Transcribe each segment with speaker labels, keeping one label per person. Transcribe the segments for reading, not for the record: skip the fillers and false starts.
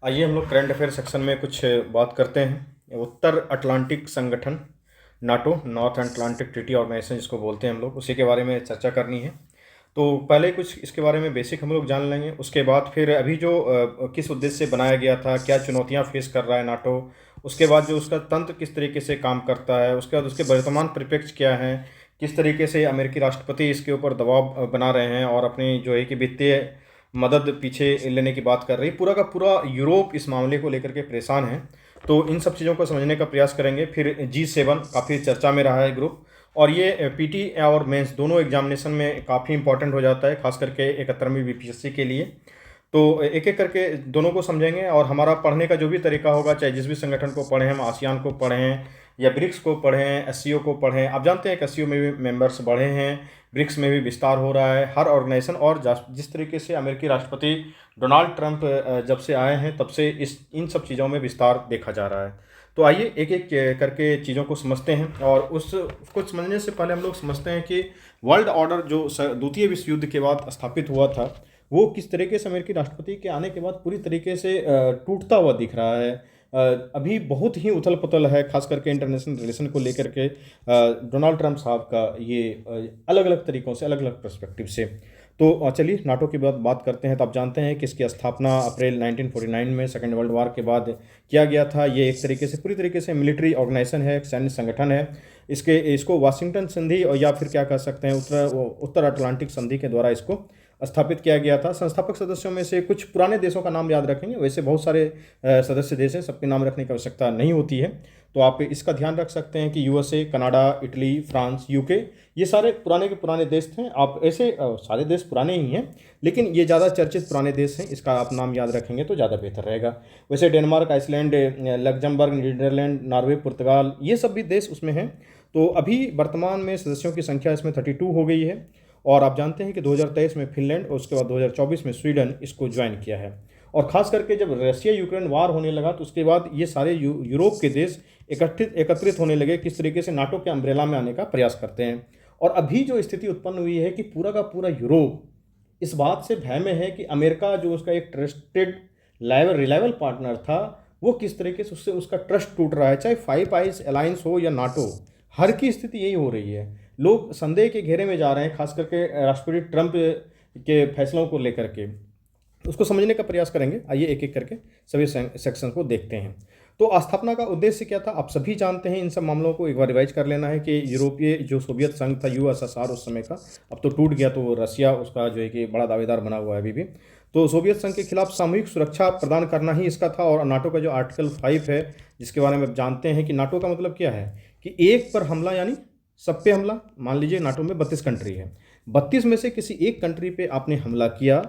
Speaker 1: आइए हम लोग करंट अफेयर सेक्शन में कुछ बात करते हैं। उत्तर अटलांटिक संगठन NATO, North Atlantic Treaty Organization जिसको बोलते हैं हम लोग, उसी के बारे में चर्चा करनी है। तो पहले कुछ इसके बारे में बेसिक हम लोग जान लेंगे, उसके बाद फिर अभी जो किस उद्देश्य से बनाया गया था, क्या चुनौतियां फेस कर रहा है नाटो, उसके बाद जो उसका तंत्र किस तरीके से काम करता है, उसके बाद उसके वर्तमान परिप्रेक्ष्य क्या है, किस तरीके से अमेरिकी राष्ट्रपति इसके ऊपर दबाव बना रहे हैं और अपनी जो है कि वित्तीय मदद पीछे लेने की बात कर रही है। पूरा का पूरा यूरोप इस मामले को लेकर के परेशान है। तो इन सब चीज़ों को समझने का प्रयास करेंगे। फिर G7 काफ़ी चर्चा में रहा है ग्रुप, और ये पीटी और मेंस दोनों एग्जामिनेशन में काफ़ी इंपॉर्टेंट हो जाता है, खास करके 71वीं बीपीएससी के लिए। तो एक एक करके दोनों को समझेंगे, और हमारा पढ़ने का जो भी तरीका होगा, चाहे जिस भी संगठन को पढ़ें, हम आसियान को पढ़ें या ब्रिक्स को पढ़ें, एससीओ को पढ़ें। आप जानते हैं कि एससीओ में भी मेंबर्स बढ़े हैं, ब्रिक्स में भी विस्तार हो रहा है हर ऑर्गेनाइजेशन। और जिस तरीके से अमेरिकी राष्ट्रपति डोनाल्ड ट्रंप जब से आए हैं तब से इन सब चीज़ों में विस्तार देखा जा रहा है। तो आइए एक एक करके चीज़ों को समझते हैं, और उसको समझने से पहले हम लोग समझते हैं कि वर्ल्ड ऑर्डर जो द्वितीय विश्व युद्ध के बाद स्थापित हुआ था, वो किस तरीके से अमेरिकी राष्ट्रपति के आने के बाद पूरी तरीके से टूटता हुआ दिख रहा है। अभी बहुत ही उथल पुथल है, खास करके इंटरनेशनल रिलेशन को लेकर के डोनाल्ड ट्रंप साहब का ये अलग अलग तरीक़ों से, अलग अलग पर्सपेक्टिव से। तो चलिए नाटो की बात करते हैं। तो आप जानते हैं कि इसकी स्थापना अप्रैल 1949 में सेकेंड वर्ल्ड वार के बाद किया गया था। ये एक तरीके से पूरी तरीके से मिलिट्री ऑर्गेनाइजेशन है, एक सैन्य संगठन है। इसको वाशिंगटन संधि और या फिर क्या कह सकते हैं उत्तर अटलांटिक संधि के द्वारा इसको स्थापित किया गया था। संस्थापक सदस्यों में से कुछ पुराने देशों का नाम याद रखेंगे, वैसे बहुत सारे सदस्य देश हैं, सबके नाम रखने की आवश्यकता नहीं होती है। तो आप इसका ध्यान रख सकते हैं कि USA, Canada, Italy, France, UK, ये सारे पुराने के पुराने देश थे। आप ऐसे सारे देश पुराने ही हैं, लेकिन ये ज़्यादा चर्चित पुराने देश हैं, इसका आप नाम याद रखेंगे तो ज़्यादा बेहतर रहेगा। वैसे Denmark, Iceland, Luxembourg, Netherlands, Norway, पुर्तगाल, ये सब भी देश उसमें हैं। तो अभी वर्तमान में सदस्यों की संख्या इसमें 32 हो गई है। और आप जानते हैं कि 2023 में फिनलैंड और उसके बाद 2024 में स्वीडन इसको ज्वाइन किया है। और ख़ास करके जब रशिया यूक्रेन वार होने लगा तो उसके बाद ये सारे यूरोप के देश एकत्रित होने लगे, किस तरीके से नाटो के अम्ब्रेला में आने का प्रयास करते हैं। और अभी जो स्थिति उत्पन्न हुई है कि पूरा का पूरा यूरोप इस बात से भय में है कि अमेरिका जो उसका एक ट्रस्टेड रिलायबल पार्टनर था, वो किस तरीके से उससे उसका ट्रस्ट टूट रहा है। चाहे फाइव आइज अलायंस हो या नाटो, हर की स्थिति यही हो रही है। लोग संदेह के घेरे में जा रहे हैं, खास करके राष्ट्रपति ट्रंप के फैसलों को लेकर के। उसको समझने का प्रयास करेंगे। आइए एक एक करके सभी सेक्शन को देखते हैं। तो स्थापना का उद्देश्य क्या था, आप सभी जानते हैं। इन सब मामलों को एक बार रिवाइज कर लेना है कि यूरोपीय जो सोवियत संघ था, यूएसएसआर उस समय का, अब तो टूट गया, तो रशिया उसका जो है कि बड़ा दावेदार बना हुआ है अभी भी। तो सोवियत संघ के खिलाफ सामूहिक सुरक्षा प्रदान करना ही इसका था। और नाटो का जो आर्टिकल 5 है, जिसके बारे में आप जानते हैं कि नाटो का मतलब क्या है कि एक पर हमला यानी सब पे हमला। मान लीजिए नाटो में 32 कंट्री है, 32 में से किसी एक कंट्री पे आपने हमला किया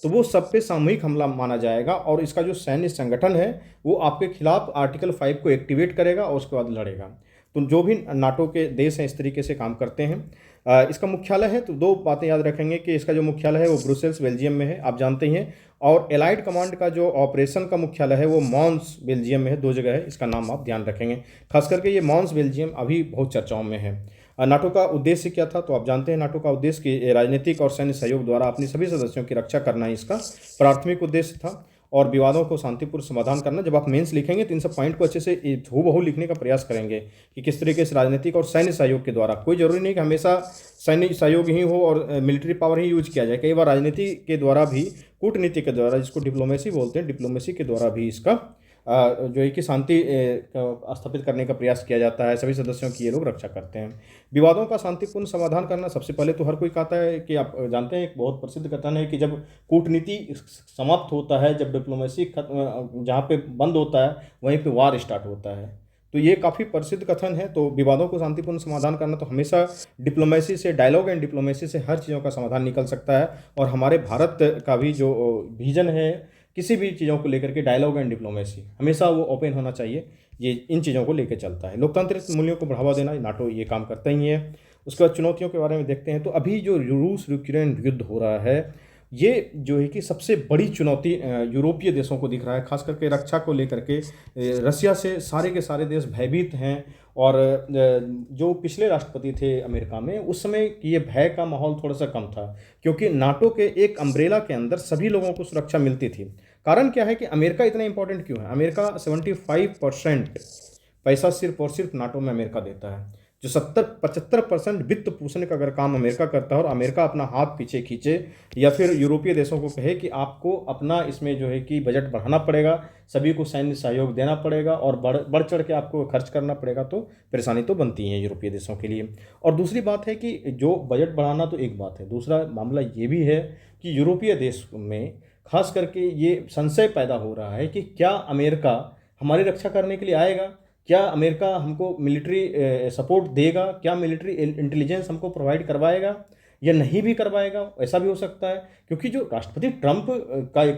Speaker 1: तो वो सब पे सामूहिक हमला माना जाएगा, और इसका जो सैन्य संगठन है वो आपके खिलाफ आर्टिकल 5 को एक्टिवेट करेगा और उसके बाद लड़ेगा। तो जो भी नाटो के देश हैं इस तरीके से काम करते हैं। इसका मुख्यालय है, तो दो बातें याद रखेंगे कि इसका जो मुख्यालय है वो ब्रुसेल्स बेल्जियम में है, आप जानते ही हैं। और एलाइड कमांड का जो ऑपरेशन का मुख्यालय है वो मॉन्स बेल्जियम में है। दो जगह है, इसका नाम आप ध्यान रखेंगे। खास करके ये मॉन्स बेल्जियम अभी बहुत चर्चाओं में है। नाटो का उद्देश्य क्या था, तो आप जानते हैं नाटो का उद्देश्य कि राजनीतिक और सैन्य सहयोग द्वारा अपनी सभी सदस्यों की रक्षा करना ही इसका प्राथमिक उद्देश्य था, और विवादों को शांतिपूर्ण समाधान करना। जब आप मेंस लिखेंगे तो इन सब पॉइंट को अच्छे से हूबहू लिखने का प्रयास करेंगे कि किस तरीके से राजनीतिक और सैन्य सहयोग के द्वारा। कोई जरूरी नहीं कि हमेशा सैन्य सहयोग ही हो और मिलिट्री पावर ही यूज किया जाए। कई बार राजनीति के द्वारा भी, कूटनीति के द्वारा, जिसको डिप्लोमेसी बोलते हैं, डिप्लोमेसी के द्वारा भी इसका जो है कि शांति स्थापित करने का प्रयास किया जाता है। सभी सदस्यों की ये लोग रक्षा करते हैं। विवादों का शांतिपूर्ण समाधान करना, सबसे पहले तो हर कोई कहता है कि आप जानते हैं, एक बहुत प्रसिद्ध कथन है कि जब कूटनीति समाप्त होता है, जब डिप्लोमेसी जहाँ पे बंद होता है वहीं पे वार स्टार्ट होता है। तो ये काफ़ी प्रसिद्ध कथन है। तो विवादों को शांतिपूर्ण समाधान करना तो हमेशा डिप्लोमेसी से, डायलॉग एंड डिप्लोमेसी से हर चीज़ों का समाधान निकल सकता है। और हमारे भारत का भी जो विजन है किसी भी चीज़ों को लेकर के, डायलॉग एंड डिप्लोमेसी, हमेशा वो ओपन होना चाहिए। ये इन चीज़ों को लेकर चलता है। लोकतांत्रिक मूल्यों को बढ़ावा देना, नाटो ये काम करता ही है। उसके बाद चुनौतियों के बारे में देखते हैं। तो अभी जो रूस यूक्रेन युद्ध हो रहा है, ये जो है कि सबसे बड़ी चुनौती यूरोपीय देशों को दिख रहा है, खास करके रक्षा को लेकर के। रशिया से सारे के सारे देश भयभीत हैं। और जो पिछले राष्ट्रपति थे अमेरिका में, उस समय ये भय का माहौल थोड़ा सा कम था, क्योंकि नाटो के एक अम्ब्रेला के अंदर सभी लोगों को सुरक्षा मिलती थी। कारण क्या है कि अमेरिका इतना इंपॉर्टेंट क्यों है? अमेरिका 75% पैसा सिर्फ और सिर्फ नाटो में अमेरिका देता है। जो 70-75% वित्त पोषण का अगर काम अमेरिका करता है और अमेरिका अपना हाथ पीछे खींचे या फिर यूरोपीय देशों को कहे कि आपको अपना इसमें जो है कि बजट बढ़ाना पड़ेगा, सभी को सैन्य सहयोग देना पड़ेगा और बढ़ चढ़ के आपको खर्च करना पड़ेगा, तो परेशानी तो बनती है यूरोपीय देशों के लिए। और दूसरी बात है कि जो बजट बढ़ाना तो एक बात है, दूसरा मामला ये भी है कि यूरोपीय देश में खास करके ये संशय पैदा हो रहा है कि क्या अमेरिका हमारी रक्षा करने के लिए आएगा, क्या अमेरिका हमको मिलिट्री सपोर्ट देगा, क्या मिलिट्री इंटेलिजेंस हमको प्रोवाइड करवाएगा या नहीं भी करवाएगा। ऐसा भी हो सकता है क्योंकि जो राष्ट्रपति ट्रंप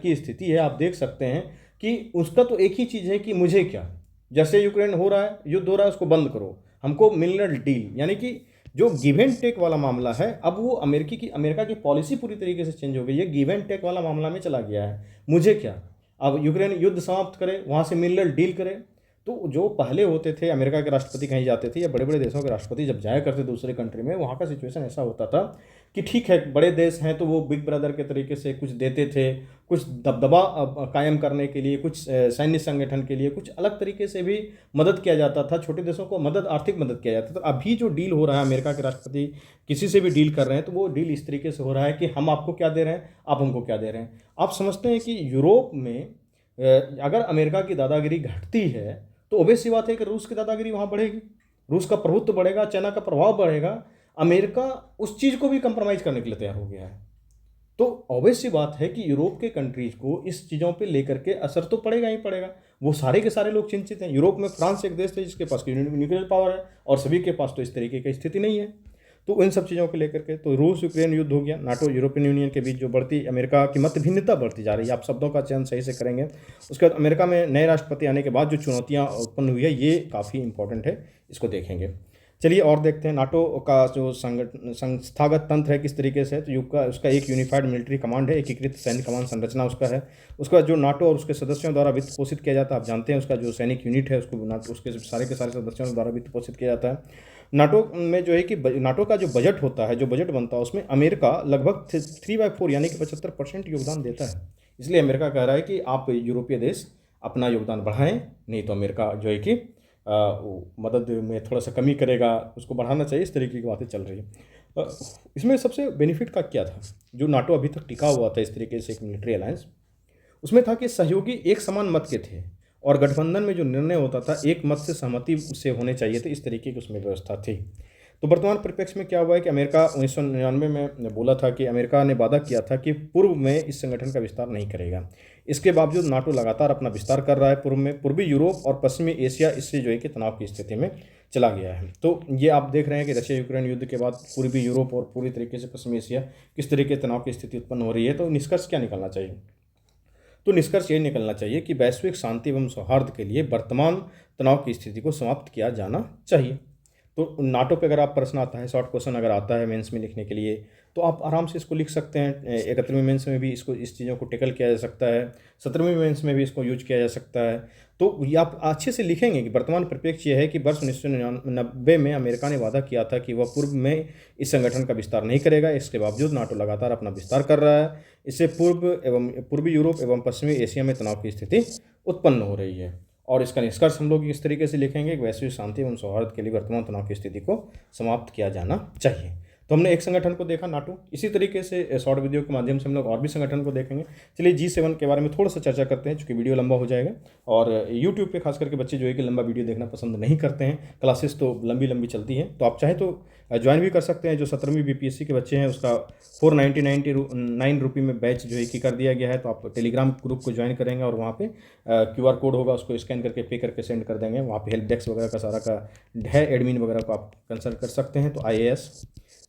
Speaker 1: की स्थिति है, आप देख सकते हैं कि उसका तो एक ही चीज़ है कि मुझे क्या, जैसे यूक्रेन हो रहा है, युद्ध हो रहा है, उसको बंद करो, हमको मिनरल डील, यानी कि जो गिव एंड टेक वाला मामला है, अब वो अमेरिका की पॉलिसी पूरी तरीके से चेंज हो गई है, गिव एंड टेक वाला मामला में चला गया है। मुझे क्या, अब यूक्रेन युद्ध समाप्त करे, वहाँ से मिनरल डील करे। तो जो पहले होते थे, अमेरिका के राष्ट्रपति कहीं जाते थे या बड़े बड़े देशों के राष्ट्रपति जब जाया करते दूसरे कंट्री में, वहाँ का सिचुएशन ऐसा होता था कि ठीक है बड़े देश हैं तो वो बिग ब्रदर के तरीके से कुछ देते थे, कुछ दबदबा कायम करने के लिए, कुछ सैन्य संगठन के लिए, कुछ अलग तरीके से भी मदद किया जाता था, छोटे देशों को आर्थिक मदद किया जाता था। तो अभी जो डील हो रहा है, अमेरिका के राष्ट्रपति किसी से भी डील कर रहे हैं तो वो डील इस तरीके से हो रहा है कि हम आपको क्या दे रहे हैं, आप हमको क्या दे रहे हैं। आप समझते हैं कि यूरोप में अगर अमेरिका की दादागिरी घटती है तो ऑब्वियस सी बात है कि रूस की दादागिरी वहाँ बढ़ेगी, रूस का प्रभुत्व बढ़ेगा, चाइना का प्रभाव बढ़ेगा। अमेरिका उस चीज़ को भी कंप्रोमाइज़ करने के लिए तैयार हो गया है। तो ऑब्वियस सी बात है कि यूरोप के कंट्रीज़ को इस चीज़ों पे लेकर के असर तो पड़ेगा ही पड़ेगा। वो सारे के सारे लोग चिंतित हैं। यूरोप में फ्रांस एक देश है जिसके पास न्यूक्लियर पावर है और सभी के पास तो इस तरीके की स्थिति नहीं है। तो इन सब चीज़ों को लेकर के तो रूस यूक्रेन युद्ध हो गया, नाटो यूरोपियन यूनियन के बीच जो बढ़ती अमेरिका की मत भिन्नता बढ़ती जा रही है, आप शब्दों का चयन सही से करेंगे। उसके बाद अमेरिका में नए राष्ट्रपति आने के बाद जो चुनौतियां उत्पन्न हुई है, ये काफ़ी इंपॉर्टेंट है, इसको देखेंगे। चलिए और देखते हैं नाटो का जो संस्थागत तंत्र है किस तरीके से है। तो उसका एक यूनिफाइड मिलिट्री कमांड है, एकीकृत सैन्य कमांड संरचना उसका है। उसका जो नाटो और उसके सदस्यों द्वारा वित्त पोषित किया जाता है, आप जानते हैं उसका जो सैनिक यूनिट है उसको उसके सारे के सारे सदस्यों द्वारा वित्त पोषित किया जाता है। नाटो में जो है कि नाटो का जो बजट होता है, जो बजट बनता है, उसमें अमेरिका लगभग 3/4 यानी कि 75% योगदान देता है। इसलिए अमेरिका कह रहा है कि आप यूरोपीय देश अपना योगदान बढ़ाएं, नहीं तो अमेरिका जो है कि मदद में थोड़ा सा कमी करेगा, उसको बढ़ाना चाहिए। इस तरीके की बातें चल रही है। इसमें सबसे बेनिफिट का क्या था, जो नाटो अभी तक टिका हुआ था इस तरीके से एक मिलिट्री अलायंस, उसमें था कि सहयोगी एक समान मत के थे और गठबंधन में जो निर्णय होता था एक मत से सहमति से होने चाहिए थे, इस तरीके की उसमें व्यवस्था थी। तो वर्तमान परिप्रेक्ष्य में क्या हुआ है कि अमेरिका 1999 में बोला था कि अमेरिका ने वादा किया था कि पूर्व में इस संगठन का विस्तार नहीं करेगा। इसके बावजूद नाटो लगातार अपना विस्तार कर रहा है पूर्व में। पूर्वी यूरोप और पश्चिमी एशिया इससे जो है कि तनाव की स्थिति में चला गया है। तो ये आप देख रहे हैं कि रशिया यूक्रेन युद्ध के बाद पूर्वी यूरोप और पूरी तरीके से पश्चिमी एशिया किस तरीके तनाव की स्थिति उत्पन्न हो रही है। तो निष्कर्ष क्या निकलना चाहिए? तो निष्कर्ष ये निकलना चाहिए कि वैश्विक शांति एवं सौहार्द के लिए वर्तमान तनाव की स्थिति को समाप्त किया जाना चाहिए। तो नाटो पे अगर आप प्रश्न आता है, शॉर्ट क्वेश्चन अगर आता है मेंस में लिखने के लिए, तो आप आराम से इसको लिख सकते हैं। 71वीं मेंस में भी इस चीज़ों को टेकल किया जा सकता है, 17वीं मेंस में भी इसको यूज किया जा सकता है। तो ये आप अच्छे से लिखेंगे कि वर्तमान परिप्रेक्ष्य है कि वर्ष 1999 में अमेरिका ने वादा किया था कि वह पूर्व में इस संगठन का विस्तार नहीं करेगा। इसके बावजूद नाटो लगातार अपना विस्तार कर रहा है। इससे पूर्वी यूरोप एवं पश्चिमी एशिया में तनाव की स्थिति उत्पन्न हो रही है। और इसका निष्कर्ष हम लोग इस तरीके से लिखेंगे कि वैश्विक शांति एवं सौहार्द के लिए वर्तमान तनाव की स्थिति को समाप्त किया जाना चाहिए। तो हमने एक संगठन को देखा, नाटो। इसी तरीके से शॉर्ट वीडियो के माध्यम से हम लोग और भी संगठन को देखेंगे। चलिए G7 के बारे में थोड़ा सा चर्चा करते हैं, चूँकि वीडियो लंबा हो जाएगा और यूट्यूब पे खास करके बच्चे जो है कि लंबा वीडियो देखना पसंद नहीं करते हैं। क्लासेस तो लंबी लंबी चलती हैं, तो आप चाहें तो ज्वाइन भी कर सकते हैं। जो 17वीं BPSC के बच्चे हैं उसका 499 रुपये में बैच जो है कि कर दिया गया है। तो आप टेलीग्राम ग्रुप को ज्वाइन करेंगे और वहाँ पे QR कोड होगा, उसको स्कैन करके पे करके सेंड कर देंगे। वहाँ पे हेल्प डेस्क वगैरह का सारा का है, एडमिन वगैरह को आप कंसल्ट कर सकते हैं। तो IAS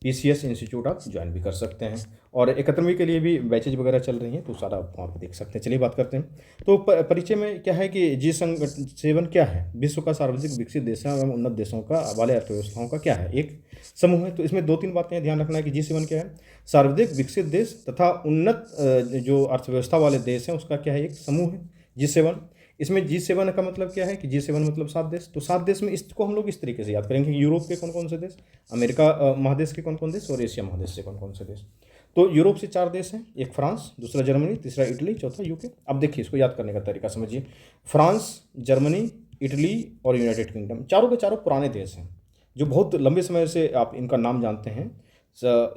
Speaker 1: PCS इंस्टीट्यूट आप ज्वाइन भी कर सकते हैं। और 71वीं के लिए भी बैचेज वगैरह चल रही हैं, तो सारा आप वहाँ पर देख सकते हैं। चलिए बात करते हैं। तो परिचय में क्या है कि G7 क्या है? विश्व का सर्वाधिक विकसित देशों एवं उन्नत देशों का वाले अर्थव्यवस्थाओं का क्या है, एक समूह है। तो इसमें 2-3 बातें ध्यान रखना है कि G7 क्या है। सर्वाधिक विकसित देश तथा उन्नत जो अर्थव्यवस्था वाले देश हैं उसका क्या है, एक समूह है G7। इसमें G7 का मतलब क्या है कि G7 मतलब 7 देश। तो 7 देश में इसको हम लोग इस तरीके से याद करेंगे कि यूरोप के कौन कौन से देश, अमेरिका महादेश के कौन कौन देश और एशिया महादेश से कौन कौन से देश। तो यूरोप से 4 देश हैं, एक फ्रांस, दूसरा जर्मनी, तीसरा इटली, चौथा यूके। अब देखिए इसको याद करने का तरीका समझिए। फ्रांस, जर्मनी, इटली और यूनाइटेड किंगडम, चारों के चारों पुराने देश हैं, जो बहुत लंबे समय से आप इनका नाम जानते हैं।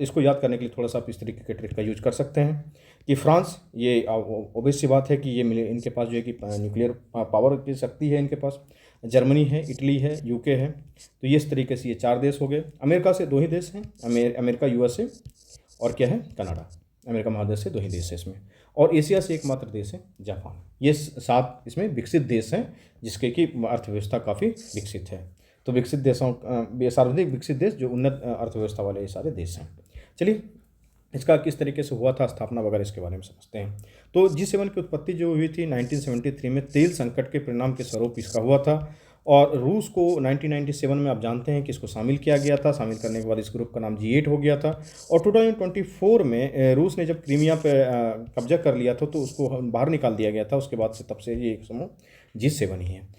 Speaker 1: इसको याद करने के लिए थोड़ा सा आप इस तरीके के ट्रिक का यूज कर सकते हैं कि फ्रांस, ये ऑब्वियस सी बात है कि ये मिले, इनके पास जो है कि न्यूक्लियर पावर की शक्ति है इनके पास। जर्मनी है, इटली है, यूके है। तो ये इस तरीके से ये 4 देश हो गए। अमेरिका से 2 ही देश हैं, अमेरिका, यूएसए और क्या है, कनाडा। अमेरिका महादेश से 2 ही देश है इसमें। और एशिया से एकमात्र देश है जापान। ये 7 इसमें विकसित देश हैं, जिसके की अर्थव्यवस्था काफ़ी विकसित है। तो विकसित देशों, सर्वाधिक विकसित देश जो उन्नत अर्थव्यवस्था वाले ये सारे देश हैं। चलिए इसका किस तरीके से हुआ था, स्थापना वगैरह, इसके बारे में समझते हैं। तो G7 की उत्पत्ति जो हुई थी 1973 में, तेल संकट के परिणाम के स्वरूप इसका हुआ था। और रूस को 1997 में आप जानते हैं कि इसको शामिल किया गया था। शामिल करने के बाद इस ग्रुप का नाम G8 हो गया था। और 2024 में रूस ने जब क्रीमिया पे कब्जा कर लिया था, तो उसको बाहर निकाल दिया गया था। उसके बाद से तब से ये एक समूह G7 ही है।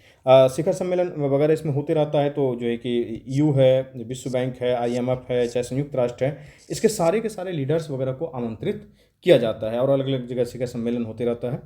Speaker 1: शिखर सम्मेलन वगैरह इसमें होते रहता है। तो जो है कि EU है, विश्व बैंक है, IMF है, चाहे संयुक्त राष्ट्र है, इसके सारे के सारे लीडर्स वगैरह को आमंत्रित किया जाता है और अलग अलग जगह शिखर सम्मेलन होते रहता है।